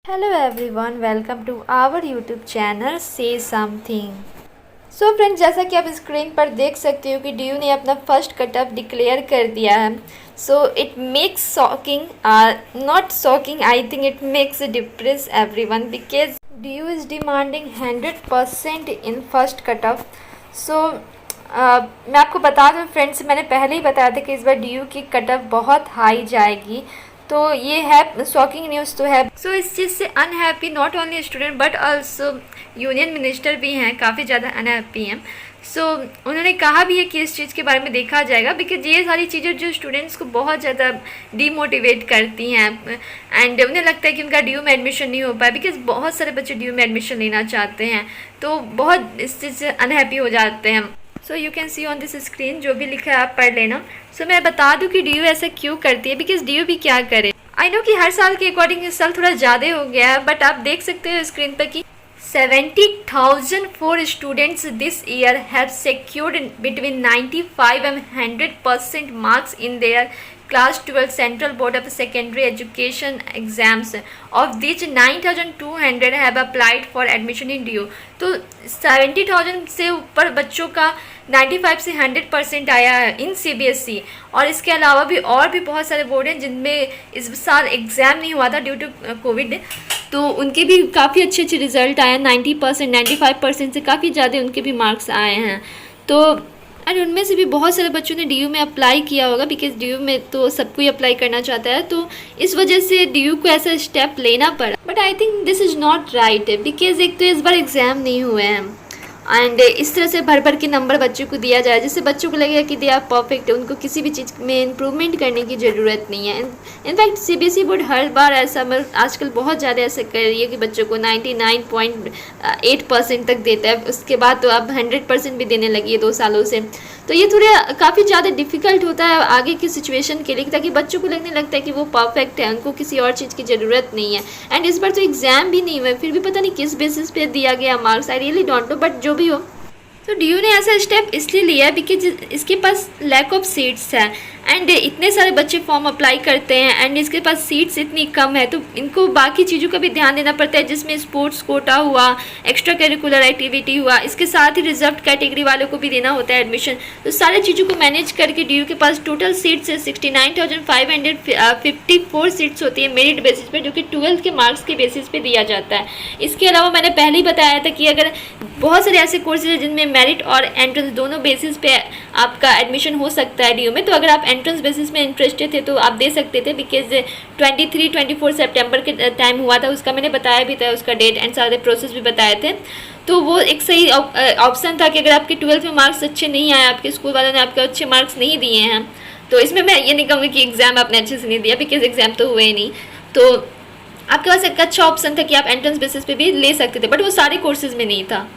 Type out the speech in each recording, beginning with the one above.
Hello everyone, welcome to our YouTube channel Say Something। So friends, जैसा कि आप screen पर देख सकते हो कि डीयू ने अपना फर्स्ट कट ऑफ डिक्लेयर कर दिया है। So it makes shocking, not shocking, I think it makes depress everyone because DU is demanding 100% in first cut off. So मैं आपको बता दूं फ्रेंड्स, मैंने पहले ही बताया था कि इस बार डीयू की कट ऑफ बहुत हाई जाएगी, तो ये है शॉकिंग न्यूज़ तो है। सो इस चीज़ से unhappy not only student but also union minister भी हैं, काफ़ी ज़्यादा अनहैप्पी हैं। सो उन्होंने कहा भी है कि इस चीज़ के बारे में देखा जाएगा बिकॉज ये सारी चीज़ें जो स्टूडेंट्स को बहुत ज़्यादा डीमोटिवेट करती हैं एंड उन्हें लगता है कि उनका डीयू में एडमिशन नहीं हो पाया बिकॉज बहुत सारे बच्चे डीयू में एडमिशन लेना चाहते हैं, तो बहुत इस चीज़ से अनहैप्पी हो जाते हैं। So you can see on this screen, जो भी लिखा है आप पढ़ लेना। सो मैं बता दूं कि डीयू ऐसा क्यों करती है, बिकॉज डीयू भी क्या करे। आई नो कि हर साल के अकॉर्डिंग इस साल थोड़ा ज़्यादा हो गया है, बट आप देख सकते हो स्क्रीन पर कि 70,004 students this year have secured between 95 and 100% marks in their class 12 central board of secondary education exams, of which 9,200 have applied for admission in DU। तो 70,000 से ऊपर बच्चों का 95 से 100% आया है इन CBSE। और इसके अलावा भी और भी बहुत सारे बोर्ड हैं जिनमें इस साल एग्ज़ाम नहीं हुआ था ड्यू टू कोविड, तो उनके भी काफ़ी अच्छे अच्छे रिजल्ट आए हैं। 90%, 95% से काफ़ी ज़्यादा उनके भी मार्क्स आए हैं। तो और उनमें से भी बहुत सारे बच्चों ने डीयू में अप्लाई किया होगा बिकॉज डीयू में तो सब कोई अप्लाई करना चाहता है, तो इस वजह से डीयू को ऐसा स्टेप लेना पड़ा। But I think this is not right because एक तो इस बार एग्ज़ाम नहीं हुए हैं एंड इस तरह से भर भर के नंबर बच्चों को दिया जाए जिससे बच्चों को लगेगा कि दे आर परफेक्ट, उनको किसी भी चीज़ में इम्प्रूवमेंट करने की ज़रूरत नहीं है। इनफैक्ट CBSE बोर्ड हर बार ऐसा, मतलब आजकल बहुत ज़्यादा ऐसा कर रही है कि बच्चों को 99.8% तक देता है, उसके बाद तो अब 100% भी देने लगी है 2 सालों से। तो ये थोड़ा काफ़ी ज़्यादा डिफ़िकल्ट होता है आगे की सिचुएशन के लिए, ताकि बच्चों को लगने लगता है कि वो परफेक्ट है, उनको किसी और चीज़ की ज़रूरत नहीं है। एंड इस बार तो एग्ज़ाम भी नहीं हुआ, फिर भी पता नहीं किस बेसिस पे दिया गया marks, I really don't know, but जो भी हो। तो डीयू ने ऐसा स्टेप इसलिए लिया है बिकॉज इसके पास लैक ऑफ सीट्स है एंड इतने सारे बच्चे फॉर्म अप्लाई करते हैं एंड इसके पास सीट्स इतनी कम है, तो इनको बाकी चीज़ों का भी ध्यान देना पड़ता है, जिसमें स्पोर्ट्स कोटा हुआ, एक्स्ट्रा करिकुलर एक्टिविटी हुआ, इसके साथ ही रिजर्व कैटेगरी वालों को भी देना होता है एडमिशन। तो सारी चीज़ों को मैनेज करके डीयू के पास टोटल सीट्स है 69,554 सीट्स होती है मेरिट बेसिस पे, जो कि 12th के मार्क्स के बेसिस पे दिया जाता है। इसके अलावा मैंने पहले ही बताया था कि अगर बहुत सारे ऐसे कोर्सेज हैं जिनमें मेरिट और एंट्रेंस दोनों बेसिस पे आपका एडमिशन हो सकता है डीयू में, तो अगर आप एंट्रेंस बेसिस में इंटरेस्टेड थे तो आप दे सकते थे बिकॉज 23-24 सितंबर के टाइम हुआ था, उसका मैंने बताया भी था, उसका डेट एंड सारे प्रोसेस भी बताए थे। तो वो एक सही ऑप्शन था कि अगर आपके 12th में मार्क्स अच्छे नहीं आए, आपके स्कूल वालों ने आपके अच्छे मार्क्स नहीं दिए हैं, तो इसमें मैं ये नहीं कहूँगी कि एग्ज़ाम आपने अच्छे से नहीं दिया बिकॉज एग्ज़ाम तो हुए ही नहीं, तो आपके पास एक अच्छा ऑप्शन था कि आप एंट्रेंस बेसिस पे भी ले सकते थे, बट वो सारे कोर्सेज में नहीं था।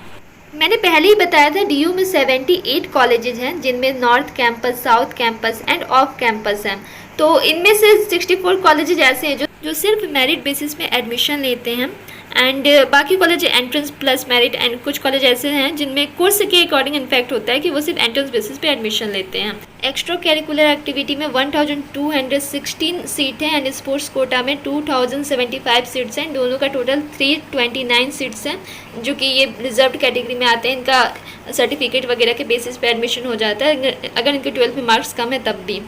मैंने पहले ही बताया था डीयू में 78 कॉलेजेस हैं जिनमें north campus, south campus end off campus हैं। तो इनमें से 64 कॉलेजेस ऐसे हैं जो सिर्फ मेरिट बेसिस में एडमिशन लेते हैं एंड बाकी college entrance plus merit, and कुछ कॉलेज ऐसे हैं जिनमें कोर्स के अकॉर्डिंग इन्फेक्ट होता है कि वो सिर्फ एंट्रेंस बेसिस पे एडमिशन लेते हैं। एक्स्ट्रा करिकुलर एक्टिविटी में 1216 सीट है एंड स्पोर्ट्स कोटा में 2075 सीट्स हैं, दोनों का टोटल 329 सीट्स हैं, जो कि ये रिजर्व्ड कैटेगरी में आते हैं। इनका सर्टिफिकेट वगैरह के बेसिस पे एडमिशन हो जाता है अगर इनके 12th में मार्क्स कम है तब भी।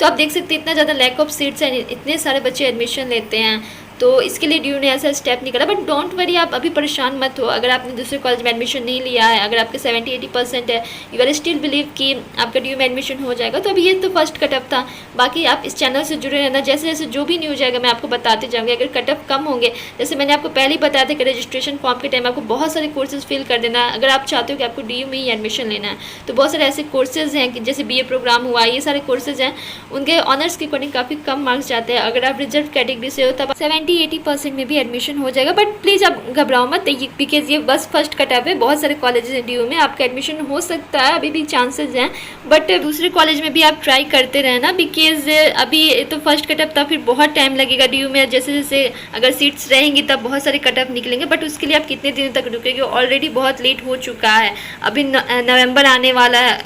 तो आप देख सकते हैं इतना ज़्यादा लैक ऑफ सीट्स हैं, इतने सारे बच्चे एडमिशन लेते हैं, तो इसके लिए डीयू ने ऐसा स्टेप नहीं करा। बट डोंट वरी, आप अभी परेशान मत हो अगर आपने दूसरे कॉलेज में एडमिशन नहीं लिया है, अगर आपके 70-80% है, यू आर स्टिल बिलीव कि आपका डीयू में एडमिशन हो जाएगा। तो अभी ये तो फर्स्ट कटअप था, बाकी आप इस चैनल से जुड़े रहना, जैसे जैसे जो भी न्यूज़ आएगा मैं आपको बताते जाऊँगी। अगर कटअप कम होंगे, जैसे मैंने आपको पहले ही बताया था कि रजिस्ट्रेशन फॉर्म के टाइम आपको बहुत सारे कोर्सेज फिल कर देना है। अगर आप चाहते हो कि आपको डीयू में ही एडमिशन लेना है, तो बहुत सारे ऐसे कोर्सेज हैं कि जैसे BA प्रोग्राम हुआ, ये सारे कोर्सेज हैं, उनके ऑनर्स के अकॉर्डिंग काफ़ी कम मार्क्स जाते हैं। अगर आप रिजर्व कैटेगरी से हो तब 70-80% में भी एडमिशन हो जाएगा। बट प्लीज़ आप घबराओ मत बिकॉज ये बस फर्स्ट कटअप है, बहुत सारे कॉलेजेस हैं डीयू में, आपका एडमिशन हो सकता है, अभी भी चांसेस हैं, बट दूसरे कॉलेज में भी आप ट्राई करते रहना बिकॉज अभी तो फर्स्ट कटअप था, फिर बहुत टाइम लगेगा डीयू में। जैसे जैसे अगर सीट्स रहेंगी तब बहुत सारे कटअप निकलेंगे, बट उसके लिए आप कितने दिन तक रुकेंगे, ऑलरेडी बहुत लेट हो चुका है, अभी नवंबर आने वाला है,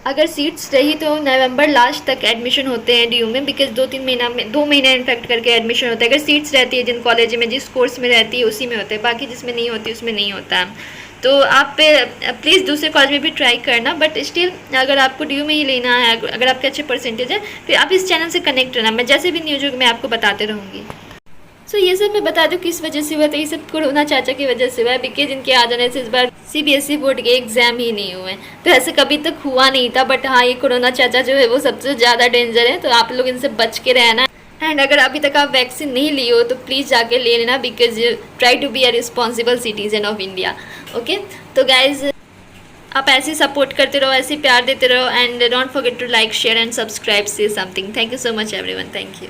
अगर सीट्स रही तो नवंबर लास्ट तक एडमिशन होते हैं DU में, बिकॉज 2 महीने इनफेक्ट करके एडमिशन होता है। अगर सीट्स रहती है जिन कॉलेज में, जिस कोर्स में रहती है उसी में होता है, बाकी जिसमें नहीं होती उसमें नहीं होता है। तो आप प्लीज़ दूसरे कॉलेज में भी ट्राई करना, बट स्टिल अगर आपको DU में ही लेना है, अगर आपके अच्छे परसेंटेज है, फिर आप इस चैनल से कनेक्ट रहना। मैं जैसे भी न्यूज़ होगी मैं आपको बताते रहूँगी। सो ये सब मैं बता दूँ किस वजह से हुआ, तो ये सब कोरोना चाचा की वजह से हुआ है, बिकॉज इनके आ जाने से इस बार CBSE बोर्ड के एग्ज़ाम ही नहीं हुए। तो ऐसे कभी तक हुआ नहीं था, बट हाँ ये कोरोना चाचा जो है वो सबसे ज़्यादा डेंजर है, तो आप लोग इनसे बच के रहना। एंड अगर अभी तक आप वैक्सीन नहीं ली हो तो प्लीज़ जाके ले लेना, because try to be a responsible citizen of India. Okay, तो गाइज आप ऐसे सपोर्ट करते रहो, ऐसे प्यार देते रहो, and don't forget to like, share and subscribe, say something. Thank you so much everyone, thank you.